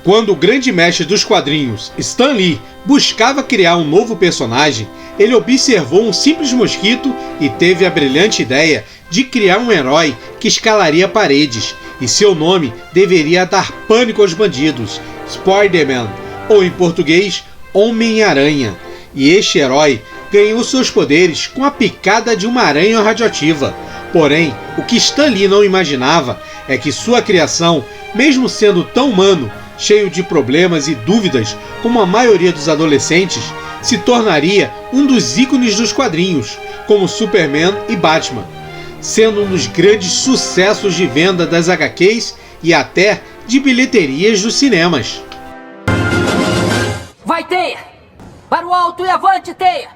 Quando o grande mestre dos quadrinhos, Stan Lee, buscava criar um novo personagem, ele observou um simples mosquito e teve a brilhante ideia de criar um herói que escalaria paredes, e seu nome deveria dar pânico aos bandidos, Spider-Man, ou em português, Homem-Aranha. E este herói ganhou seus poderes com a picada de uma aranha radioativa. Porém, o que Stan Lee não imaginava é que sua criação, mesmo sendo tão humano, cheio de problemas e dúvidas como a maioria dos adolescentes, se tornaria um dos ícones dos quadrinhos, como Superman e Batman, sendo um dos grandes sucessos de venda das HQs e até de bilheterias dos cinemas. Vai, Teia! Para o alto e avante, Teia!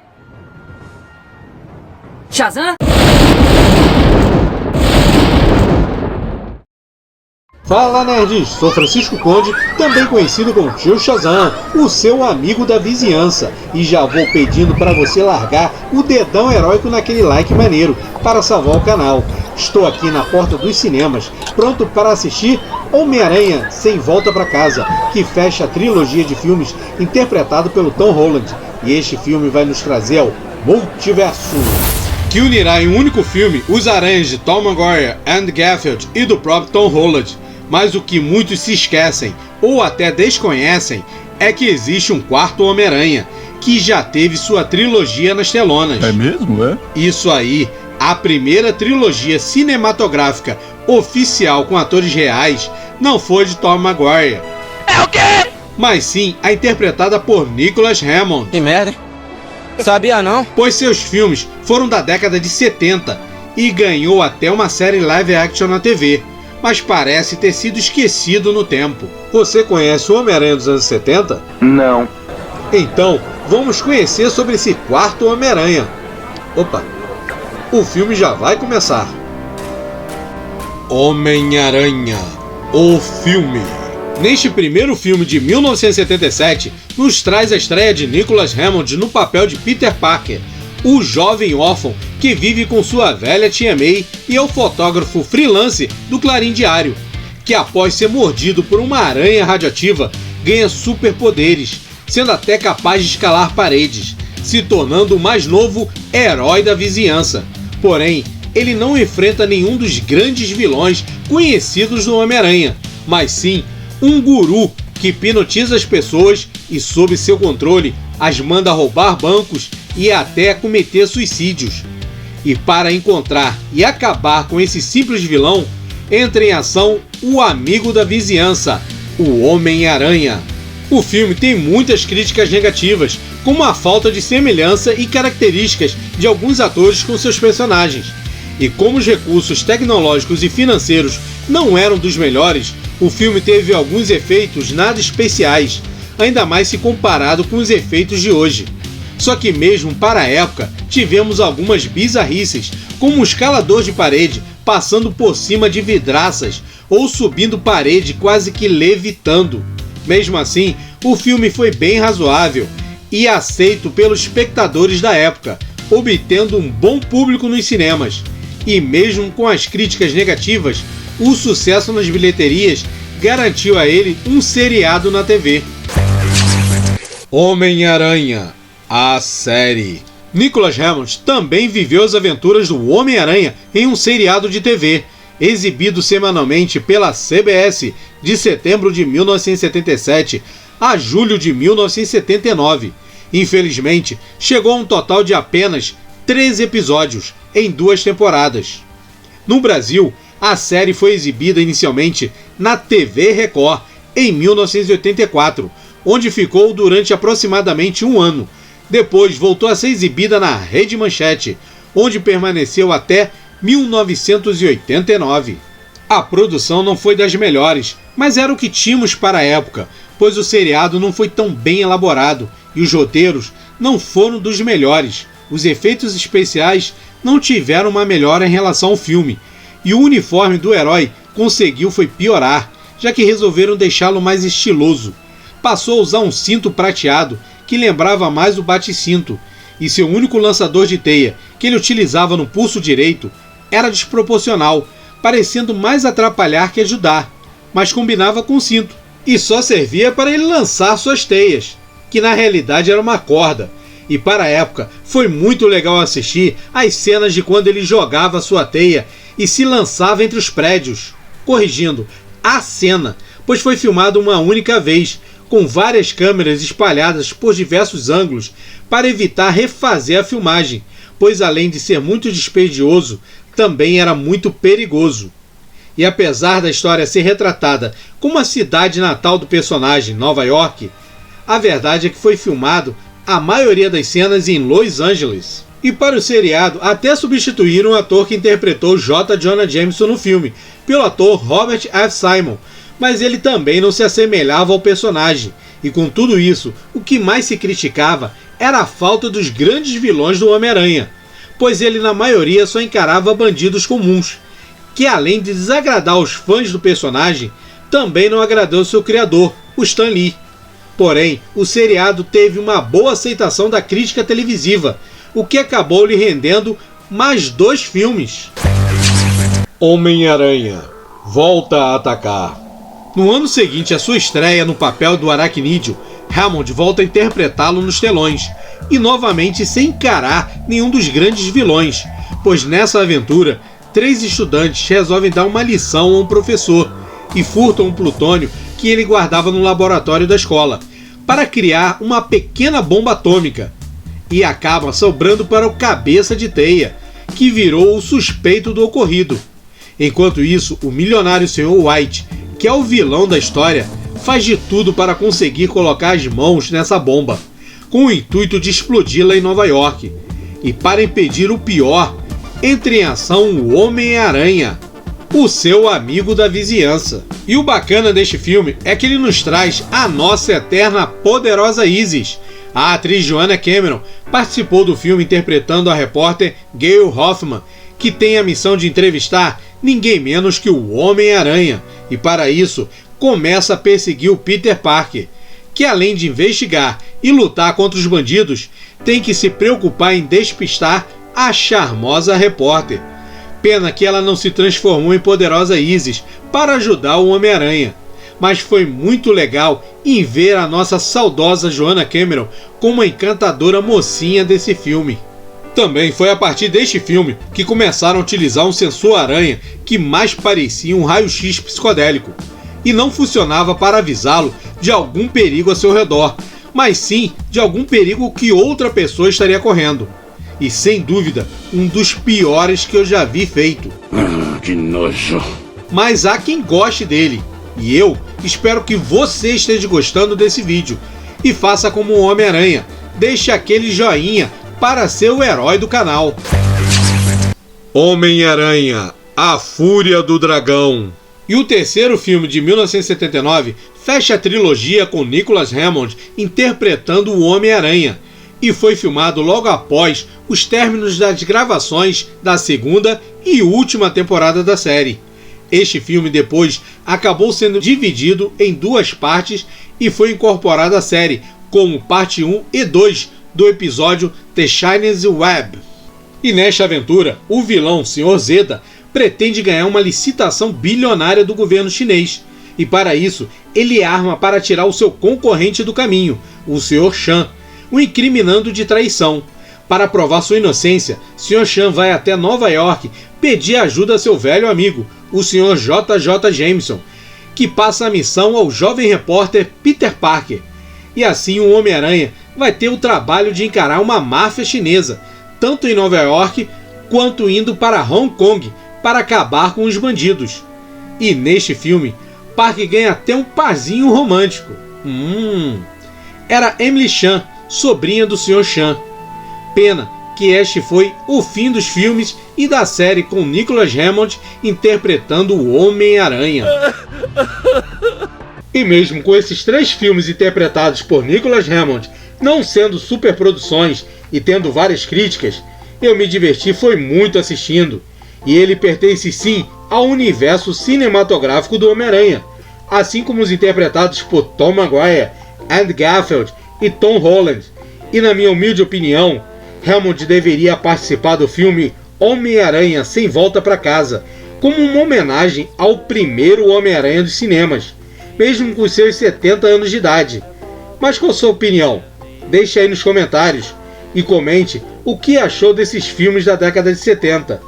Shazam? Fala, nerds! Sou Francisco Conde, também conhecido como Tio Shazam, o seu amigo da vizinhança, e já vou pedindo para você largar o dedão heróico naquele like maneiro para salvar o canal. Estou aqui na porta dos cinemas, pronto para assistir Homem-Aranha Sem Volta para Casa, que fecha a trilogia de filmes interpretado pelo Tom Holland, e este filme vai nos trazer ao Multiverso, que unirá em um único filme os aranhas de Tom Maguire, Andrew Garfield e do próprio Tom Holland. Mas o que muitos se esquecem, ou até desconhecem, é que existe um quarto Homem-Aranha, que já teve sua trilogia nas telonas. É mesmo, é? Isso aí, a primeira trilogia cinematográfica oficial com atores reais não foi de Tom Maguire. É o quê? Mas sim a interpretada por Nicholas Hammond. Que merda, hein? Sabia não? Pois seus filmes foram da década de 70 e ganhou até uma série live action na TV. Mas parece ter sido esquecido no tempo. Você conhece o Homem-Aranha dos anos 70? Não. Então, vamos conhecer sobre esse quarto Homem-Aranha. Opa, o filme já vai começar. Homem-Aranha, o filme. Neste primeiro filme de 1977, nos traz a estreia de Nicholas Hammond no papel de Peter Parker, o jovem órfão que vive com sua velha tia May e é o fotógrafo freelance do Clarim Diário, que após ser mordido por uma aranha radioativa, ganha superpoderes, sendo até capaz de escalar paredes, se tornando o mais novo herói da vizinhança. Porém, ele não enfrenta nenhum dos grandes vilões conhecidos do Homem-Aranha, mas sim um guru que hipnotiza as pessoas e, sob seu controle, as manda roubar bancos e até cometer suicídios. E para encontrar e acabar com esse simples vilão, entra em ação o amigo da vizinhança, o Homem-Aranha. O filme tem muitas críticas negativas, como a falta de semelhança e características de alguns atores com seus personagens. E como os recursos tecnológicos e financeiros não eram dos melhores, o filme teve alguns efeitos nada especiais, ainda mais se comparado com os efeitos de hoje. Só que mesmo para a época, tivemos algumas bizarrices, como um escalador de parede passando por cima de vidraças ou subindo parede quase que levitando. Mesmo assim, o filme foi bem razoável e aceito pelos espectadores da época, obtendo um bom público nos cinemas. E mesmo com as críticas negativas, o sucesso nas bilheterias garantiu a ele um seriado na TV. Homem-Aranha, a série. Nicholas Hammond também viveu as aventuras do Homem-Aranha em um seriado de TV, exibido semanalmente pela CBS de setembro de 1977 a julho de 1979. Infelizmente, chegou a um total de apenas 13 episódios em 2 temporadas. No Brasil, a série foi exibida inicialmente na TV Record em 1984, onde ficou durante aproximadamente um ano. Depois voltou a ser exibida na Rede Manchete, onde permaneceu até 1989. A produção não foi das melhores, mas era o que tínhamos para a época, pois o seriado não foi tão bem elaborado e os roteiros não foram dos melhores. Os efeitos especiais não tiveram uma melhora em relação ao filme, e o uniforme do herói conseguiu foi piorar, já que resolveram deixá-lo mais estiloso. Passou a usar um cinto prateado que lembrava mais o bate-cinto, e seu único lançador de teia, que ele utilizava no pulso direito, era desproporcional, parecendo mais atrapalhar que ajudar, mas combinava com o cinto. e só servia para ele lançar suas teias, que na realidade era uma corda. E para a época foi muito legal assistir as cenas de quando ele jogava sua teia e se lançava entre os prédios. Corrigindo, a cena, pois foi filmado uma única vez, com várias câmeras espalhadas por diversos ângulos para evitar refazer a filmagem, pois além de ser muito dispendioso, também era muito perigoso. E apesar da história ser retratada como a cidade natal do personagem, Nova York, a verdade é que foi filmado a maioria das cenas em Los Angeles. E para o seriado, até substituíram o ator que interpretou J. Jonah Jameson no filme, pelo ator Robert F. Simon, mas ele também não se assemelhava ao personagem. E com tudo isso, o que mais se criticava era a falta dos grandes vilões do Homem-Aranha, pois ele na maioria só encarava bandidos comuns, que além de desagradar os fãs do personagem, também não agradou seu criador, o Stan Lee. Porém, o seriado teve uma boa aceitação da crítica televisiva, o que acabou lhe rendendo mais 2 filmes. Homem-Aranha volta a atacar. No ano seguinte à sua estreia no papel do Aracnídeo, Hammond volta a interpretá-lo nos telões, e novamente sem encarar nenhum dos grandes vilões, pois nessa aventura, 3 estudantes resolvem dar uma lição a um professor e furtam um plutônio que ele guardava no laboratório da escola, para criar uma pequena bomba atômica, e acaba sobrando para o Cabeça de Teia, que virou o suspeito do ocorrido. Enquanto isso, o milionário Sr. White, que é o vilão da história, faz de tudo para conseguir colocar as mãos nessa bomba, com o intuito de explodi-la em Nova York. E para impedir o pior, entra em ação o Homem-Aranha, o seu amigo da vizinhança. E o bacana deste filme é que ele nos traz a nossa eterna poderosa Isis. A atriz Joanna Cameron participou do filme interpretando a repórter Gail Hoffman, que tem a missão de entrevistar ninguém menos que o Homem-Aranha, e para isso começa a perseguir o Peter Parker, que além de investigar e lutar contra os bandidos, tem que se preocupar em despistar a charmosa repórter. Pena que ela não se transformou em poderosa Isis para ajudar o Homem-Aranha. Mas foi muito legal em ver a nossa saudosa Joanna Cameron como uma encantadora mocinha desse filme. Também foi a partir deste filme que começaram a utilizar um sensor aranha que mais parecia um raio-x psicodélico, e não funcionava para avisá-lo de algum perigo a seu redor, mas sim de algum perigo que outra pessoa estaria correndo. E sem dúvida, um dos piores que eu já vi feito. Que nojo. Mas há quem goste dele, e eu espero que você esteja gostando desse vídeo, e faça como o Homem-Aranha, deixe aquele joinha para ser o herói do canal. Homem-Aranha, a Fúria do Dragão. E o terceiro filme de 1979 fecha a trilogia com Nicholas Hammond interpretando o Homem-Aranha, e foi filmado logo após os términos das gravações da segunda e última temporada da série. Este filme depois acabou sendo dividido em 2 partes e foi incorporado à série como parte 1 e 2 do episódio The Chinese Web. E nesta aventura, o vilão Sr. Zeda pretende ganhar uma licitação bilionária do governo chinês, e para isso ele arma para tirar o seu concorrente do caminho, o Sr. Chan, o incriminando de traição. Para provar sua inocência, Sr. Chan vai até Nova York pedir ajuda a seu velho amigo, o Sr. J.J. Jameson, que passa a missão ao jovem repórter Peter Parker. E assim o Homem-Aranha vai ter o trabalho de encarar uma máfia chinesa, tanto em Nova York quanto indo para Hong Kong para acabar com os bandidos. E neste filme, Parker ganha até um parzinho romântico. Era Emily Chan, sobrinha do Sr. Chan. Pena que este foi o fim dos filmes e da série com Nicholas Hammond interpretando o Homem-Aranha. E mesmo com esses 3 filmes interpretados por Nicholas Hammond não sendo superproduções e tendo várias críticas, eu me diverti foi muito assistindo, e ele pertence sim ao universo cinematográfico do Homem-Aranha, assim como os interpretados por Tom Maguire, Andrew Garfield e Tom Holland. E na minha humilde opinião, Hammond deveria participar do filme Homem-Aranha Sem Volta para Casa, como uma homenagem ao primeiro Homem-Aranha dos cinemas. mesmo com seus 70 anos de idade. Mas qual a sua opinião? Deixe aí nos comentários e comente o que achou desses filmes da década de 70.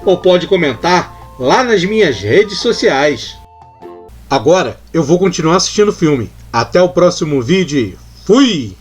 Ou pode comentar lá nas minhas redes sociais. Agora eu vou continuar assistindo o filme. Até o próximo vídeo e fui!